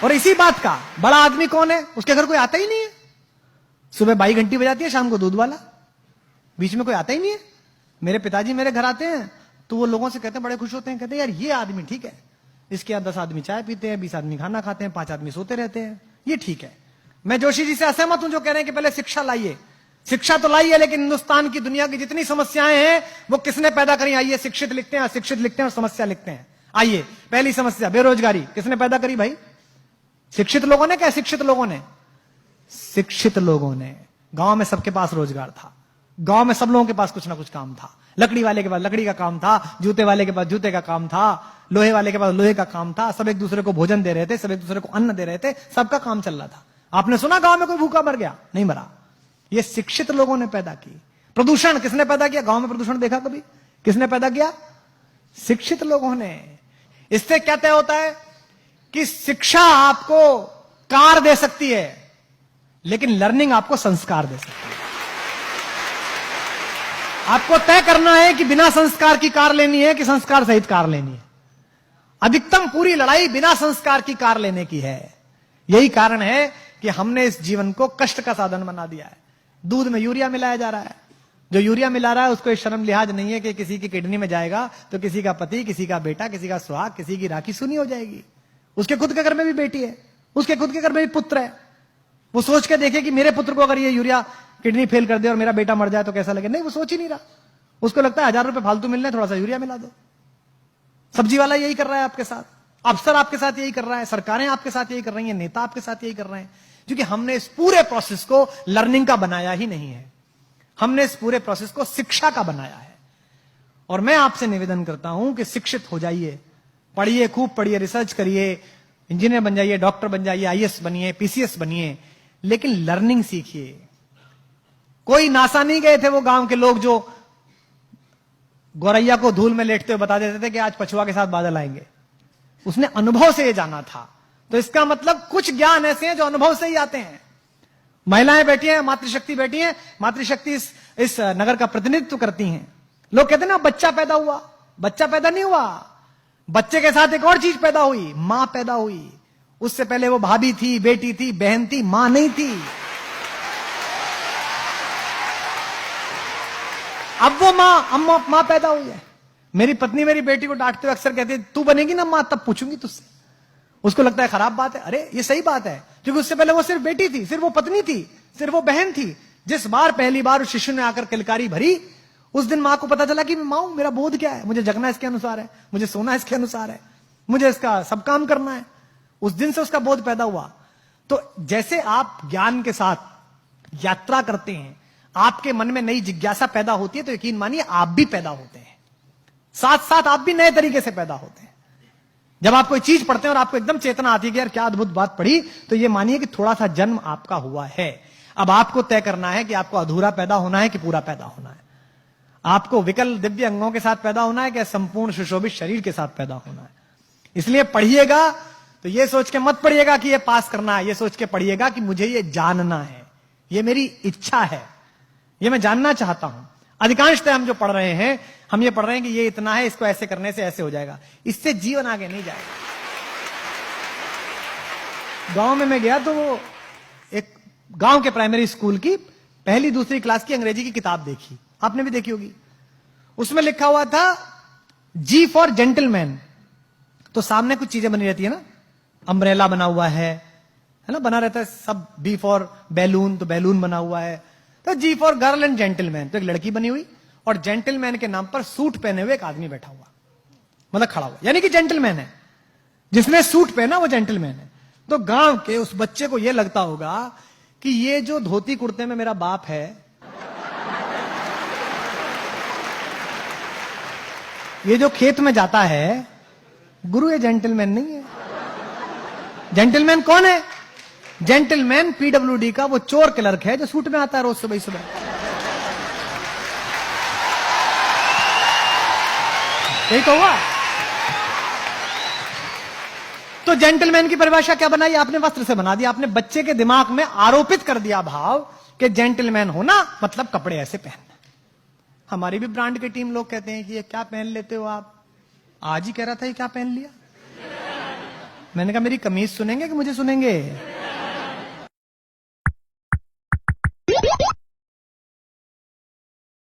और इसी बात का बड़ा आदमी कौन है? उसके घर कोई आता ही नहीं है। सुबह बाई घंटी बजाती है, शाम को दूध वाला, बीच में कोई आता ही नहीं है। मेरे पिताजी मेरे घर आते हैं तो वो लोगों से कहते हैं, बड़े खुश होते हैं, कहते हैं यार ये आदमी ठीक है, इसके यहाँ 10 आदमी चाय पीते हैं, 20 आदमी खाना खाते हैं, 5 आदमी सोते रहते हैं, ये ठीक है। मैं जोशी जी से असहमत हूं जो कह रहे हैं कि पहले शिक्षा लाइए। शिक्षा तो लाई है, लेकिन हिंदुस्तान की दुनिया की जितनी समस्याएं हैं वो किसने पैदा करी? आइए, शिक्षित लिखते हैं, अशिक्षित लिखते हैं और समस्या लिखते हैं। आइए, पहली समस्या बेरोजगारी, किसने पैदा करी भाई? शिक्षित लोगों ने क्या शिक्षित लोगों ने? शिक्षित लोगों ने। गांव में सबके पास रोजगार था, गांव में सब लोगों के पास कुछ ना कुछ काम था। लकड़ी वाले के पास लकड़ी का काम था, जूते वाले के पास जूते का काम था, लोहे वाले के पास लोहे का काम था। सब एक दूसरे को भोजन दे रहे थे, सब एक दूसरे को अन्न दे रहे थे, सबका काम चल रहा था। आपने सुना गांव में कोई भूखा मर गया? नहीं मरा। ये शिक्षित लोगों ने पैदा की। प्रदूषण किसने पैदा किया? गांव में प्रदूषण देखा कभी? किसने पैदा किया? शिक्षित लोगों ने। इससे क्या तय होता है कि शिक्षा आपको कार दे सकती है, लेकिन लर्निंग आपको संस्कार दे सकती है। आपको तय करना है कि बिना संस्कार की कार लेनी है कि संस्कार सहित कार लेनी है। अधिकतम पूरी लड़ाई बिना संस्कार की कार लेने की है। यही कारण है कि हमने इस जीवन को कष्ट का साधन बना दिया है। दूध में यूरिया मिलाया जा रहा है। जो यूरिया मिला रहा है उसको शर्म लिहाज नहीं है कि किसी की किडनी में जाएगा तो किसी का पति, किसी का बेटा, किसी का सुहाग, किसी की राखी सुनी हो जाएगी। उसके खुद के घर में भी बेटी है, उसके खुद के घर में भी पुत्र है। वो सोच के देखे कि मेरे पुत्र को अगर ये यूरिया किडनी फेल कर दे और मेरा बेटा मर जाए तो कैसा लगे। नहीं, वो सोच ही नहीं रहा। उसको लगता है 1000 रुपए फालतू मिल रहे, थोड़ा सा यूरिया मिला दो। सब्जी वाला यही कर रहा है आपके साथ, अफसर आपके साथ यही कर रहा है, सरकारें आपके साथ यही कर रही हैं, नेता आपके साथ यही कर रहे हैं, क्योंकि हमने इस पूरे प्रोसेस को लर्निंग का बनाया ही नहीं है। हमने इस पूरे प्रोसेस को शिक्षा का बनाया है। और मैं आपसे निवेदन करता हूं कि शिक्षित हो जाइए, पढ़िए, खूब पढ़िए, रिसर्च करिए, इंजीनियर बन जाइए, डॉक्टर बन जाइए, आईएएस बनिए, पीसीएस बनिए, लेकिन लर्निंग सीखिए। कोई नासा नहीं गए थे वो गांव के लोग जो गौरैया को धूल में लेटते हुए बता देते थे कि आज पछुआ के साथ बादल आएंगे। उसने अनुभव से ये जाना था। तो इसका मतलब कुछ ज्ञान ऐसे हैं जो अनुभव से ही आते हैं। महिलाएं बैठी हैं, मातृशक्ति बैठी हैं, मातृशक्ति इस नगर का प्रतिनिधित्व करती हैं। लोग कहते हैं ना बच्चा पैदा हुआ, बच्चा पैदा नहीं हुआ, बच्चे के साथ एक और चीज पैदा हुई, मां पैदा हुई। उससे पहले वो भाभी थी, बेटी थी, बहन थी, मां नहीं थी। अब वो मां पैदा हुई है। मेरी पत्नी मेरी बेटी को डांटते हुए अक्सर कहती है, तू बनेगी ना मां तब पूछूंगी तुझसे। उसको लगता है खराब बात है। अरे ये सही बात है, क्योंकि उससे पहले वो सिर्फ बेटी थी, सिर्फ वो पत्नी थी, सिर्फ वो बहन थी। जिस बार पहली बार उस शिशु ने आकर किलकारी भरी, उस दिन मां को पता चला कि मैं मां हूं, मेरा बोध क्या है, मुझे जगना इसके अनुसार है, मुझे सोना इसके अनुसार है, मुझे इसका सब काम करना है। उस दिन से उसका बोध पैदा हुआ। तो जैसे आप ज्ञान के साथ यात्रा करते हैं, आपके मन में नई जिज्ञासा पैदा होती है, तो यकीन मानिए आप भी पैदा होते हैं, साथ साथ आप भी नए तरीके से पैदा होते हैं। जब आप कोई चीज पढ़ते हैं और आपको एकदम चेतना आती है कि यार क्या अद्भुत बात पढ़ी, तो ये मानिए कि थोड़ा सा जन्म आपका हुआ है। अब आपको तय करना है कि आपको अधूरा पैदा होना है कि पूरा पैदा होना है। आपको विकल दिव्य अंगों के साथ पैदा होना है कि संपूर्ण सुशोभित शरीर के साथ पैदा होना है। इसलिए पढ़िएगा तो ये सोच के मत पढ़िएगा कि ये पास करना है, ये सोच के पढ़िएगा कि मुझे ये जानना है, ये मेरी इच्छा है, ये मैं जानना चाहता हूं। अधिकांशतः हम जो पढ़ रहे हैं, हम ये पढ़ रहे हैं कि ये इतना है, इसको ऐसे करने से ऐसे हो जाएगा। इससे जीवन आगे नहीं जाएगा। गांव में मैं गया तो वो एक गांव के प्राइमरी स्कूल की पहली दूसरी क्लास की अंग्रेजी की किताब देखी, आपने भी देखी होगी। उसमें लिखा हुआ था जी फॉर जेंटलमैन। तो सामने कुछ चीजें बनी रहती है ना, अम्ब्रेला बना हुआ है ना, बना रहता है सब। बी फॉर बैलून, तो बैलून बना हुआ है। तो जी फॉर गर्ल एंड जेंटलमैन, तो एक लड़की बनी हुई और जेंटलमैन के नाम पर सूट पहने हुए एक आदमी बैठा हुआ, मतलब खड़ा हुआ, यानी कि जेंटलमैन है। जिसने सूट पहना वो जेंटलमैन है। तो गांव के उस बच्चे को यह लगता होगा कि ये जो धोती कुर्ते में मेरा बाप है, ये जो खेत में जाता है, गुरु ये जेंटलमैन नहीं है। जेंटलमैन कौन है? जेंटलमैन पीडब्ल्यूडी का वो चोर क्लर्क है जो सूट में आता है रोज सुबह सुबह। यही तो हुआ। तो जेंटलमैन की परिभाषा क्या बनाई आपने? वस्त्र से बना दिया। आपने बच्चे के दिमाग में आरोपित कर दिया भाव कि जेंटलमैन होना मतलब कपड़े ऐसे पहनना। हमारी भी ब्रांड की टीम लोग कहते हैं कि ये क्या पहन लेते हो आप, आज ही कह रहा था ये क्या पहन लिया। मैंने कहा मेरी कमीज सुनेंगे कि मुझे सुनेंगे?